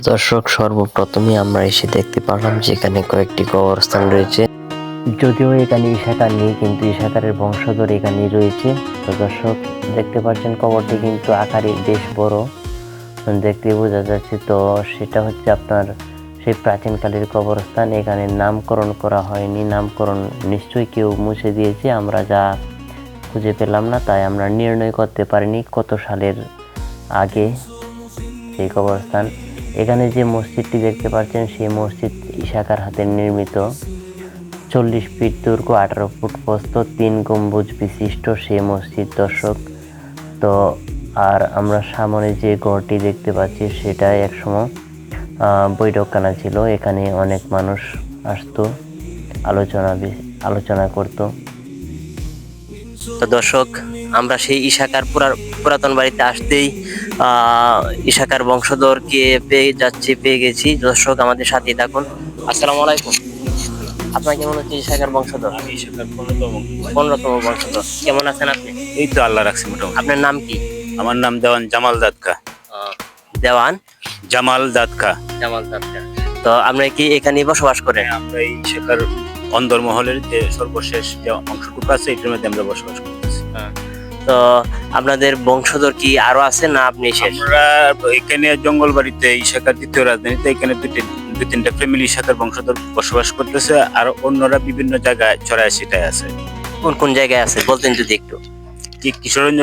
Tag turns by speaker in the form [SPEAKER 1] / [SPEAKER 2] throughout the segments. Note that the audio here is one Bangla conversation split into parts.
[SPEAKER 1] দর্শক, সর্বপ্রথমে আমরা এসে দেখতে পারলাম যেখানে কয়েকটি কবরস্থান রয়েছে। যদিও এখানে ইশাকার নেই, কিন্তু ইশাকারের বংশধর এখানেই রয়েছে। তো দর্শক, দেখতে পাচ্ছেন কবরটি কিন্তু আকারে বেশ বড়, দেখতে বোঝা যাচ্ছে। তো সেটা হচ্ছে আপনার সেই প্রাচীনকালের কবরস্থান। এখানে নামকরণ করা হয়নি, নামকরণ নিশ্চয়ই কেউ মুছে দিয়েছে, আমরা যা খুঁজে পেলাম না, তাই আমরা নির্ণয় করতে পারিনি কত সালের আগে সেই কবরস্থান। এখানে যে মসজিদটি দেখতে পাচ্ছেন, সেই মসজিদ ইশাকার হাতে নির্মিত। 40 ফিট দৈর্ঘ্য, 18 ফুট প্রস্থ, 3 গম্বুজ বিশিষ্ট সেই মসজিদ দর্শক। তো আর আমরা সামনে যে ঘরটি দেখতে পাচ্ছি, সেটা একসময় বৈঠকখানা ছিল। এখানে অনেক মানুষ আসতো, আলোচনা করতো। তো দর্শক, আমরা সেই ইশাকার পুরাতন বাড়িতে আসতেই ইশাকার বংশধরকে পেয়ে গেছি। দর্শক, আমাদের সাথেই থাকুন। আসসালামু আলাইকুম। আপনার কেমন হচ্ছে ইশাকার বংশধর?
[SPEAKER 2] আমি ইশাকার
[SPEAKER 1] 15তম বংশধর। কেমন আছেন আপনি?
[SPEAKER 2] এই তো আল্লাহ রাখছে মোটামুটি।
[SPEAKER 1] আপনার নাম কি?
[SPEAKER 2] আমার নাম দেওয়ান জামাল দাদকা।
[SPEAKER 1] দেওয়ান
[SPEAKER 2] জামাল দাদকা।
[SPEAKER 1] জামাল দাদকা। তো আপনি কি এখানেই বসবাস করেন?
[SPEAKER 2] আমরা এই ইশাকার অন্দরমহলের যে সর্বশেষ যে অংশটুকু আছে, এটার মধ্যে আমরা বসবাস করতেছি।
[SPEAKER 1] তো আপনাদের বংশধর কি আরো আছে, না আপনি শেষ?
[SPEAKER 2] আমরা এখানে জঙ্গলবাড়িতে ইশাকার দ্বিতীয় রাজধানীতে এখানে দুই তিনটা ফ্যামিলি ইশাকার বংশধর বসবাস করতেছে, আর অন্যরা বিভিন্ন জায়গায় ছড়ায় ছিটায় আছে।
[SPEAKER 1] কোন কোন জায়গায় আছে বলতেন যদি একটু?
[SPEAKER 2] কিশোরগঞ্জ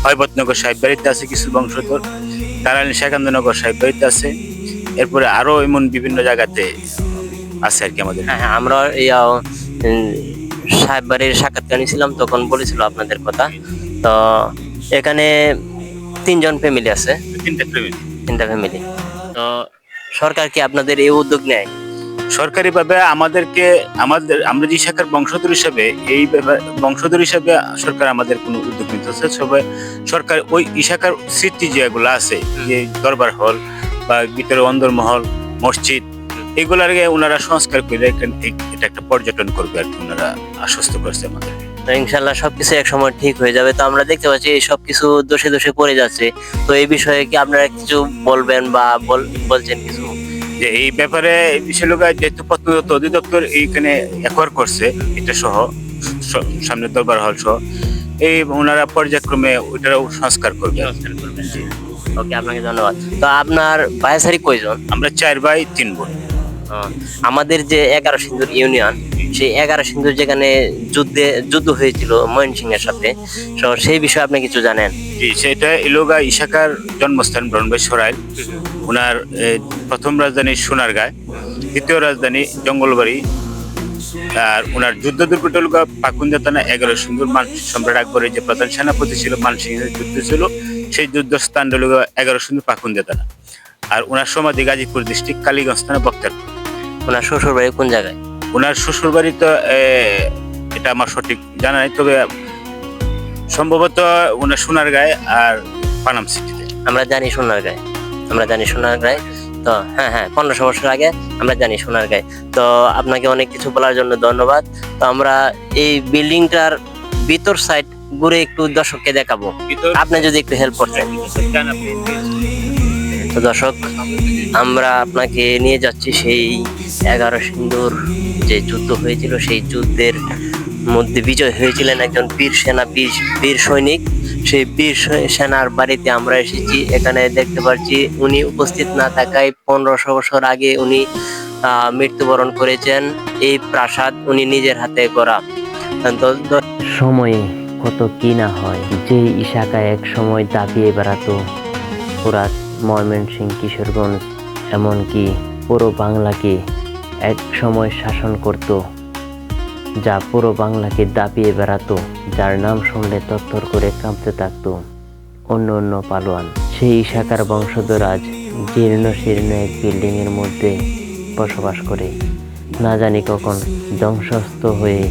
[SPEAKER 2] হৈবতনগর সাহেব বাড়িতে আছে কিছু বংশধর, কারালী শাকান্দনগর সাহেব বাড়িতে আছে, এরপরে আরো এমন বিভিন্ন জায়গাতে আছে আর কি আমাদের।
[SPEAKER 1] হ্যাঁ, আমরা সাহেব বাড়ির সাক্ষাৎকার নিয়েছিলাম, তখন বলেছিল আপনাদের কথা। তো এখানে 3জন ফ্যামিলি আছে। তিনটা ফ্যামিলি। তো সরকার কি আপনাদের এই উদ্যোগ নেয়?
[SPEAKER 2] সরকারিভাবে আমরা যে শাখার বংশধর হিসাবে বংশধর হিসাবে সরকার আমাদের কোনো উদ্যোগ নিতেছে। সবাই সরকার ওই ইশাকার স্মৃতি যেগুলো আছে, যে দরবার হল বা ভিতরে অন্দরমহল, মসজিদ, এগুলার ওনারা সংস্কার করে এটা একটা পর্যটন করবে আর কি, ওনারা আশ্বস্ত করছে আমাদের।
[SPEAKER 1] ইনশাল্লাহ সবকিছু এক সময় ঠিক হয়ে যাবে। তো আমরা দেখতে পাচ্ছি এই সবকিছু দোষে পড়ে যাচ্ছে। তো এই বিষয়ে কি আপনারা কিছু বলবেন বা বলছেন কিছু?
[SPEAKER 2] যে এই ব্যাপারে বিষয় লোক, যেহেতু প্রত্নতত্ত্ব অধিদপ্তর এইখানে একোয়ার করছে এটা সহ, সামনে দরবার হল সহ, এই ওনারা পর্যায়ক্রমে ওইটারও সংস্কার করবে।
[SPEAKER 1] ওকে, আপনাকে ধন্যবাদ। তো আপনার ভাই সারি কয়জন?
[SPEAKER 2] আমরা 4 ভাই 3 বোন।
[SPEAKER 1] আমাদের যে 11 সিন্ধুর ইউনিয়ন, সেই 11 সিন্ধুর যেখানে যুদ্ধ হয়েছিল ময়মনসিংহের সাথে, সেই বিষয়ে আপনি কিছু জানেন?
[SPEAKER 2] জি, সেটা ইলোগা ইশাকার জন্মস্থান ব্রহ্মবাই সরাইল। ওনার প্রথম রাজধানী সোনারগাঁ, দ্বিতীয় রাজধানী জঙ্গলবাড়ি, আর ওনার যুদ্ধ দুর্গটা হল পাকুন্দিয়া থানা 11 সিন্ধুর সম্রাট আকবরের যে প্রধান সেনাপতি ছিল, মানসিংহের যুদ্ধ ছিল, সেই যুদ্ধস্থান হল 11 সিন্ধুর পাকুন্দিয়া থানা। আর ওনার সমাধি গাজীপুর ডিস্ট্রিক্ট কালীগঞ্জ থানা বক্তারপুর।
[SPEAKER 1] ওনার শ্বশুর বাড়ি কোন জায়গায়?
[SPEAKER 2] ওনার শ্বশুর বাড়ি তো এটা আমার সঠিক জানা নেই, তবে সম্ভবত ওনার সোনারগাঁয়ে আর পানাম সিটিতে।
[SPEAKER 1] আমরা জানি সোনারগাঁয়ে। তো হ্যাঁ, 1500 বছর আগে আমরা জানি সোনারগাঁয়ে। তো আপনাকে অনেক কিছু বলার জন্য ধন্যবাদ। তো আমরা এই বিল্ডিংটার ভিতর সাইড ঘুরে একটু দর্শককে দেখাবো, আপনি যদি একটু হেল্প করতেন। তো দর্শক, আমরা আপনাকে নিয়ে যাচ্ছি সেই 11 সিন্ধুর যে যুদ্ধ হয়েছিল, সেই যুদ্ধের মধ্যে বিজয় হয়েছিলেন একজন বীর সৈনিক। সেই বীর সেনার বাড়িতে আমরা এসেছি। এখানে দেখতে পাচ্ছি উনি উপস্থিত না থাকায় 1500 বছর আগে উনি মৃত্যুবরণ করেছেন। এই প্রাসাদ উনি নিজের হাতে করা। সময়ে কত কি না হয়, যে ইশাকা এক সময় দাবিয়ে বেড়াতো পুরা ময়মনসিংহ, কিশোরগঞ্জ, এমনকি পুরো বাংলাকে এক সময় শাসন করত, যা পুরো বাংলাকে দাবিয়ে বেড়াতো, যার নাম শুনলে তত্তর করে কাঁপতে থাকতো অন্য পালোয়ান, সেই ইশাকার বংশধর আজ জীর্ণ শীর্ণ এক বিল্ডিং এর মধ্যে বসবাস করে। না জানি কখন ধ্বংসস্ত হয়ে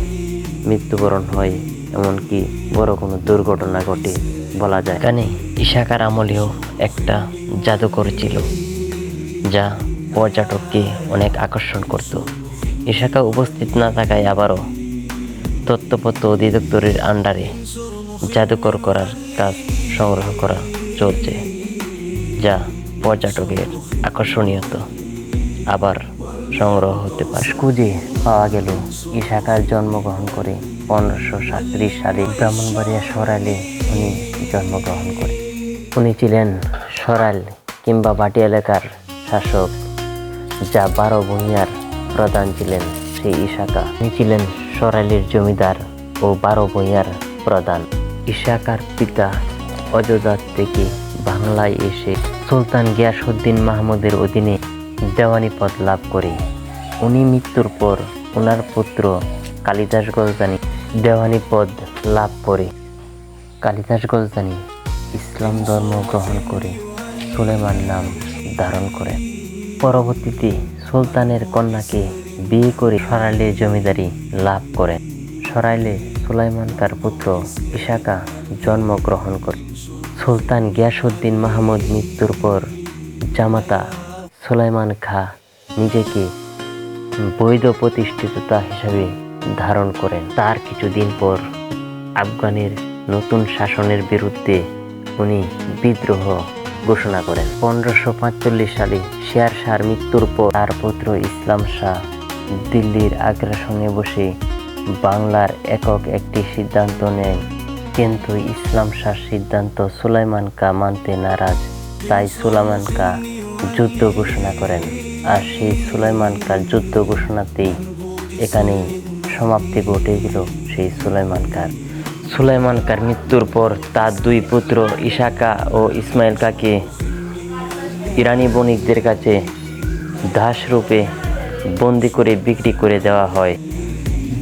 [SPEAKER 1] মৃত্যুবরণ হয়, এমনকি বড় কোনো দুর্ঘটনা ঘটে বলা যায়। এখানে ইশাকার আমলেও একটা জাদুঘর ছিল, যা পর্যটককে অনেক আকর্ষণ করত। ইশাকা উপস্থিত না থাকায় আবারও তথ্যপত্র অধিদপ্তরের আন্ডারে জাদুঘর করার কাজ সংগ্রহ করা চলছে, যা পর্যটকের আকর্ষণীয়ত আবার সংগ্রহ হতে পারে। খুঁজে পাওয়া গেল ইসাকার জন্মগ্রহণ করে 1537 সালে ব্রাহ্মণবাড়িয়া সরাইলে উনি জন্মগ্রহণ করে। উনি ছিলেন সরাইল কিংবা বাটি এলাকার শাসক, যা 12 ভূঁইয়ার প্রধান ছিলেন সেই ইসাকা। উনি ছিলেন সরাইলের জমিদার ও 12 ভূঁইয়ার প্রধান। ইসাকার পিতা অযোধ্যা থেকে বাংলায় এসে সুলতান গিয়াসউদ্দিন মাহমুদের অধীনে দেওয়ানি পদ লাভ করে। উনি মৃত্যুর পর ওনার পুত্র কালিদাস গজদানি দেওয়ানি পদ লাভ করে। কালিদাস গজদানি ইসলাম ধর্ম গ্রহণ করে সুলেমান নাম ধারণ করেন। পরবর্তীতে সুলতানের কন্যাকে বিয়ে করে সরাইলে জমিদারি লাভ করেন। সরাইলে সুলাইমান খাঁর পুত্র ইসাকা জন্মগ্রহণ করে। সুলতান গিয়াসউদ্দিন মাহমুদ মৃত্যুর পর জামাতা সুলাইমান খাঁ নিজেকে বৈধ প্রতিষ্ঠিততা হিসাবে ধারণ করেন। তার কিছুদিন পর আফগানের নতুন শাসনের বিরুদ্ধে উনি বিদ্রোহ ঘোষণা করেন। 1545 সালে শের শাহর মৃত্যুর পর তার পুত্র ইসলাম শাহ দিল্লির আগ্রাসনে বসে বাংলার একক একটি সিদ্ধান্ত নেয়, কিন্তু ইসলাম শাহর সিদ্ধান্ত সুলাইমান খাঁ মানতে নারাজ। তাই সুলাইমান খাঁ যুদ্ধ ঘোষণা করেন, আর সেই সুলাইমান খাঁর যুদ্ধ ঘোষণাতেই এখানেই সমাপ্তি ঘটে গেল সেই সুলাইমান খাঁর। সুলাইমান খাঁর মৃত্যুর পর তার দুই পুত্র ইসাকা ও ইসমাইল খাঁকে ইরানি বণিকদের কাছে দাসরূপে বন্দি করে বিক্রি করে দেওয়া হয়।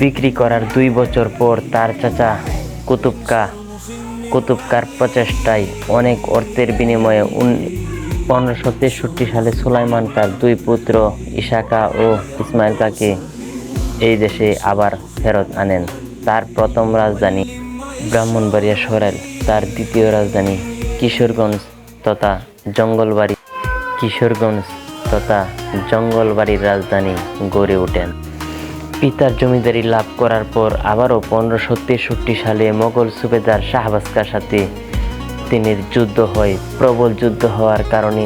[SPEAKER 1] বিক্রি করার 2 বছর পর তার চাচা কুতুব খাঁর প্রচেষ্টায় অনেক অর্থের বিনিময়ে 1563 সালে সুলাইমান খাঁর 2 পুত্র ইসাকা ও ইসমাইল খাঁকে এই দেশে আবার ফেরত আনেন। তার প্রথম রাজধানী ব্রাহ্মণবাড়িয়া সরাইল, তার দ্বিতীয় রাজধানী কিশোরগঞ্জ তথা জঙ্গলবাড়ির রাজধানী গড়ে ওঠেন। পিতার জমিদারি লাভ করার পর আবারও 1563 সালে মোগল সুবেদার শাহবাজ খাঁর সাথে তিনি যুদ্ধ হয়। প্রবল যুদ্ধ হওয়ার কারণে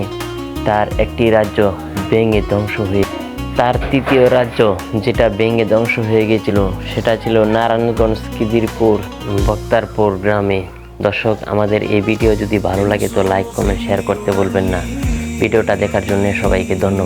[SPEAKER 1] তার একটি রাজ্য ভেঙে ধ্বংস হয়ে, তার তৃতীয় রাজ্য যেটা ভেঙে ধ্বংস হয়ে গিয়েছিল সেটা ছিল নারায়ণগঞ্জ, খিদিরপুর, বক্তারপুর গ্রামে। দর্শক, আমাদের এই ভিডিও যদি ভালো লাগে তো লাইক, কমেন্ট, শেয়ার করতে বলবেন না। ভিডিওটা দেখার জন্য সবাইকে ধন্যবাদ।